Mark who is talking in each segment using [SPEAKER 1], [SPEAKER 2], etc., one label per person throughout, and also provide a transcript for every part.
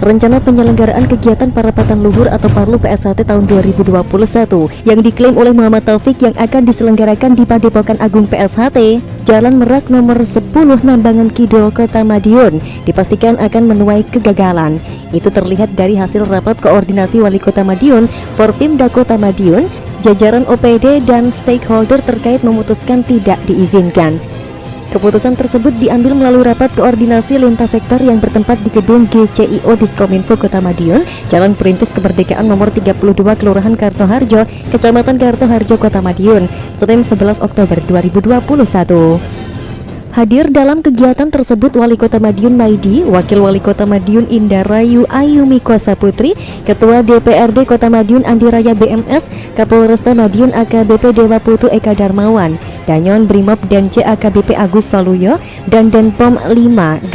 [SPEAKER 1] rencana penyelenggaraan kegiatan Parapatan Luhur atau Parlu PSHT tahun 2021 yang diklaim oleh Muhammad Taufik yang akan diselenggarakan di Padepokan Agung PSHT, Jalan Merak nomor 10 Nambangan Kidul, Kota Madiun, dipastikan akan menuai kegagalan. Itu terlihat dari hasil rapat koordinasi Wali Kota Madiun, Forpimda Kota Madiun, jajaran OPD dan stakeholder terkait memutuskan tidak diizinkan. Keputusan tersebut diambil melalui rapat koordinasi lintas sektor yang bertempat di gedung GCIO Diskominfo Kota Madiun, Jalan Perintis Kemerdekaan nomor 32, Kelurahan Kartoharjo, Kecamatan Kartoharjo, Kota Madiun, Senin 11 Oktober 2021. Hadir dalam kegiatan tersebut Wali Kota Madiun Maidi, Wakil Wali Kota Madiun Indarayu Ayumi Kuasa Putri, Ketua DPRD Kota Madiun Andi Raya BMS, Kapolresta Madiun AKBP Dewa Putu Eka Darmawan, Danyon Brimob dan C AKBP Agus Waluyo, dan Denpom 5/1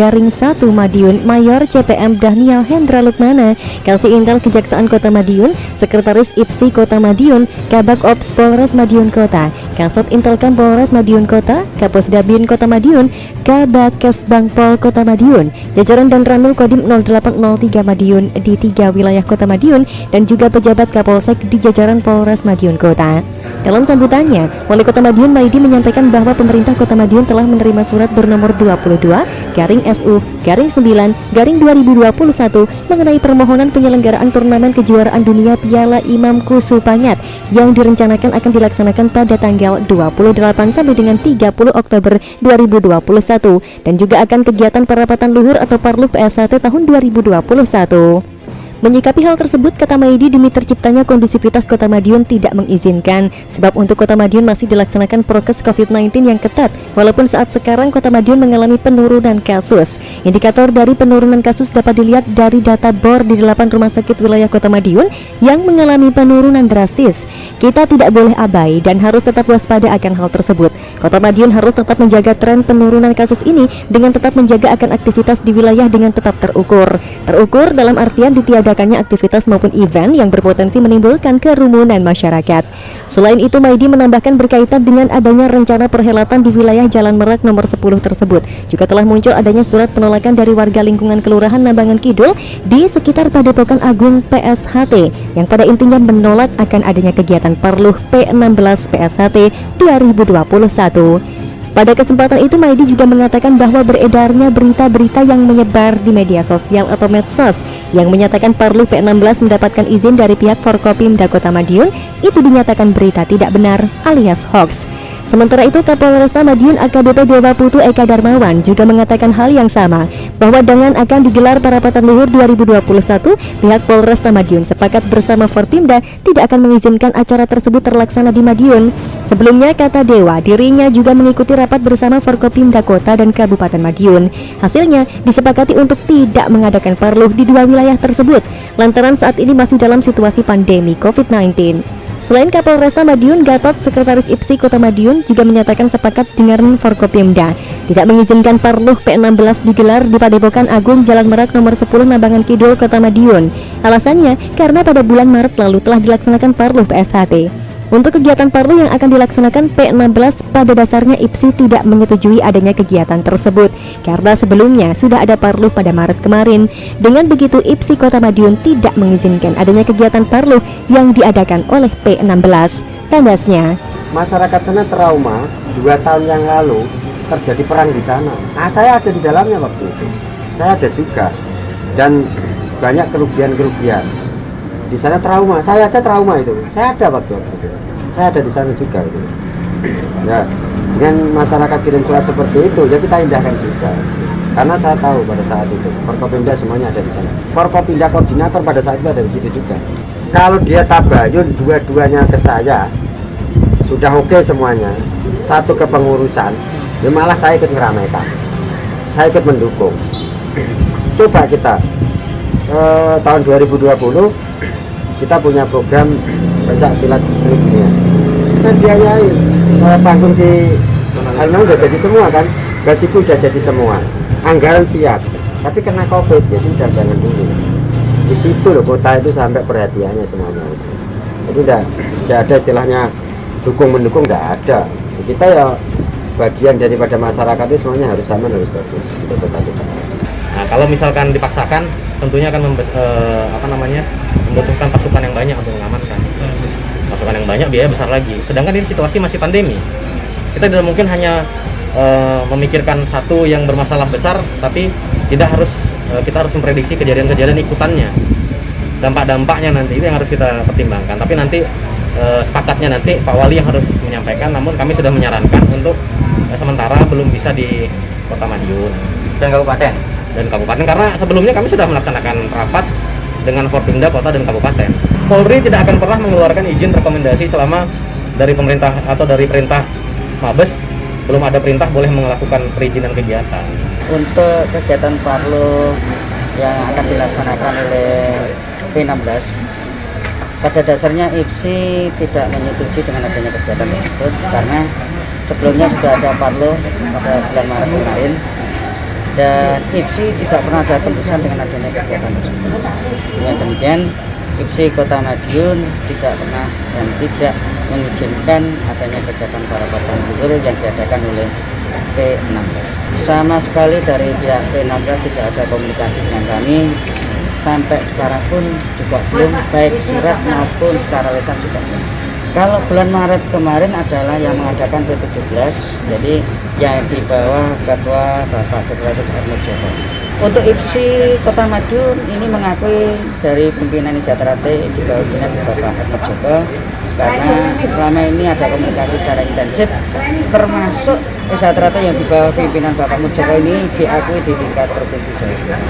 [SPEAKER 1] Madiun Mayor CPM Daniel Hendra Lukmana, Kasih Intel Kejaksaan Kota Madiun, Sekretaris IPSI Kota Madiun, Kabak Ops Polres Madiun Kota, Kasat Intelkam Polres Madiun Kota, Kapusdabin Kota Madiun, Kabakes Bangpol Kota Madiun, jajaran dan Ranul Kodim 0803 Madiun di 3 wilayah Kota Madiun, dan juga pejabat Kapolsek di jajaran Polres Madiun Kota. Dalam sambutannya, Wali Kota Madiun Maidi menyampaikan bahwa pemerintah Kota Madiun telah menerima surat bernomor 22/SU/9/2021 mengenai permohonan penyelenggaraan turnamen kejuaraan dunia Piala Imam Kusupanyat yang direncanakan akan dilaksanakan pada tanggal 28 sampai dengan 30 Oktober 2021 dan juga akan kegiatan Parapatan Luhur atau Parlu PSHT tahun 2021. Menyikapi hal tersebut, kata Maidi, demi terciptanya kondusivitas Kota Madiun tidak mengizinkan, sebab untuk Kota Madiun masih dilaksanakan prokes COVID-19 yang ketat, walaupun saat sekarang Kota Madiun mengalami penurunan kasus. Indikator dari penurunan kasus dapat dilihat dari data BOR di 8 rumah sakit wilayah Kota Madiun yang mengalami penurunan drastis. Kita tidak boleh abai dan harus tetap waspada akan hal tersebut. Kota Madiun harus tetap menjaga tren penurunan kasus ini dengan tetap menjaga akan aktivitas di wilayah dengan tetap terukur. Terukur dalam artian ditiadakannya aktivitas maupun event yang berpotensi menimbulkan kerumunan masyarakat. Selain itu, Maidi menambahkan berkaitan dengan adanya rencana perhelatan di wilayah Jalan Merak nomor 10 tersebut, juga telah muncul adanya surat penolakan dari warga lingkungan Kelurahan Nambangan Kidul di sekitar Padepokan Agung PSHT yang pada intinya menolak akan adanya kegiatan Parluh P16 PSHT 2021. Pada kesempatan itu, Maidi juga mengatakan bahwa beredarnya berita-berita yang menyebar di media sosial atau medsos yang menyatakan Parluh P16 mendapatkan izin dari pihak Forkopimda Kota Madiun itu dinyatakan berita tidak benar alias hoax. Sementara itu, Kapolresta Madiun AKBP Dewa Putu Eka Darmawan juga mengatakan hal yang sama, bahwa dengan akan digelar Parapatan Luhur 2021, pihak Polresta Madiun sepakat bersama Forpimda tidak akan mengizinkan acara tersebut terlaksana di Madiun. Sebelumnya, kata Dewa, dirinya juga mengikuti rapat bersama Forkopimda Kota dan Kabupaten Madiun. Hasilnya, disepakati untuk tidak mengadakan parluh di dua wilayah tersebut, lantaran saat ini masih dalam situasi pandemi COVID-19. Selain Kapolresta Madiun, Gatot, Sekretaris IPSI Kota Madiun juga menyatakan sepakat dengan Forkopimda tidak mengizinkan Parluh P16 digelar di Padepokan Agung Jalan Merak nomor 10 Nambangan Kidul, Kota Madiun. Alasannya karena pada bulan Maret lalu telah dilaksanakan Parluh PSHT. Untuk kegiatan Parluh yang akan dilaksanakan P16, pada dasarnya IPSI tidak menyetujui adanya kegiatan tersebut karena sebelumnya sudah ada Parluh pada Maret kemarin. Dengan begitu, IPSI Kota Madiun tidak mengizinkan adanya kegiatan Parluh yang diadakan oleh P16. Tandasnya,
[SPEAKER 2] masyarakat sana trauma 2 tahun yang lalu terjadi perang di sana. Nah, saya ada di dalamnya waktu itu. Saya ada juga dan banyak kerugian-kerugian. Di sana trauma, saya aja trauma itu. Saya ada waktu itu. Saya ada di sana juga itu. Ya, dengan masyarakat kirim surat seperti itu, ya kita indahkan juga. Karena saya tahu pada saat itu Forkopimda semuanya ada di sana. Forkopimda koordinator pada saat itu ada di situ juga. Kalau dia tabayun dua-duanya ke saya, sudah oke semuanya. Satu kepengurusan, ya malah saya ikut ngeramaikan. Saya ikut mendukung. Coba kita tahun 2020 kita punya program pencak silat seluruh dunia. Saya biayai panggung di Hanau udah jadi semua kan, Gasibu udah jadi semua, anggaran siap. Tapi karena COVID ya sudah jangan dulu. Di situ loh kota itu sampai perhatiannya semuanya. Jadi tidak ada istilahnya dukung mendukung, tidak ada. Kita ya bagian daripada masyarakat itu semuanya harus sama, harus bagus untuk kota kita.
[SPEAKER 3] Nah, kalau misalkan dipaksakan, tentunya akan membutuhkan pasukan yang banyak untuk mengamankan. Pasukan yang banyak, biaya besar lagi. Sedangkan ini situasi masih pandemi. Kita tidak mungkin hanya memikirkan satu yang bermasalah besar, tapi tidak harus kita harus memprediksi kejadian-kejadian ikutannya. Dampak-dampaknya nanti itu yang harus kita pertimbangkan. Tapi nanti sepakatnya nanti Pak Wali yang harus menyampaikan. Namun kami sudah menyarankan untuk sementara belum bisa di Kota Madiun
[SPEAKER 4] dan kabupaten.
[SPEAKER 3] Karena sebelumnya kami sudah melaksanakan rapat dengan Forpimda Kota dan Kabupaten. Polri tidak akan pernah mengeluarkan izin rekomendasi selama dari pemerintah atau dari perintah Mabes belum ada perintah boleh melakukan perizinan kegiatan.
[SPEAKER 4] Untuk kegiatan Parlo yang akan dilaksanakan oleh P16, pada dasarnya IPSI tidak menyetujui dengan adanya kegiatan tersebut karena sebelumnya sudah ada Parlo pada bulan Maret kemarin dan IPSI tidak pernah ada tembusan dengan adanya kegiatan tersebut. Dengan demikian IPSI Kota Madiun tidak pernah dan tidak mengizinkan adanya kegiatan Parapatan Luhur yang diadakan oleh P16. Sama sekali dari pihak P16 tidak ada komunikasi dengan kami. Sampai sekarang pun juga belum, baik surat maupun secara lisan juga belum. Kalau bulan Maret kemarin adalah yang mengadakan P17, jadi yang di bawah Ketua Bapak Ketua Ahmad Joko. Untuk IPSI Kota Madiun ini mengakui dari pimpinan Ijaterate di bawah pimpinan Bapak Ahmad Joko, karena selama ini ada komunikasi secara intensif, termasuk Ijaterate yang di bawah pimpinan Bapak Ahmad Joko ini diakui di tingkat provinsi Jawa Timur.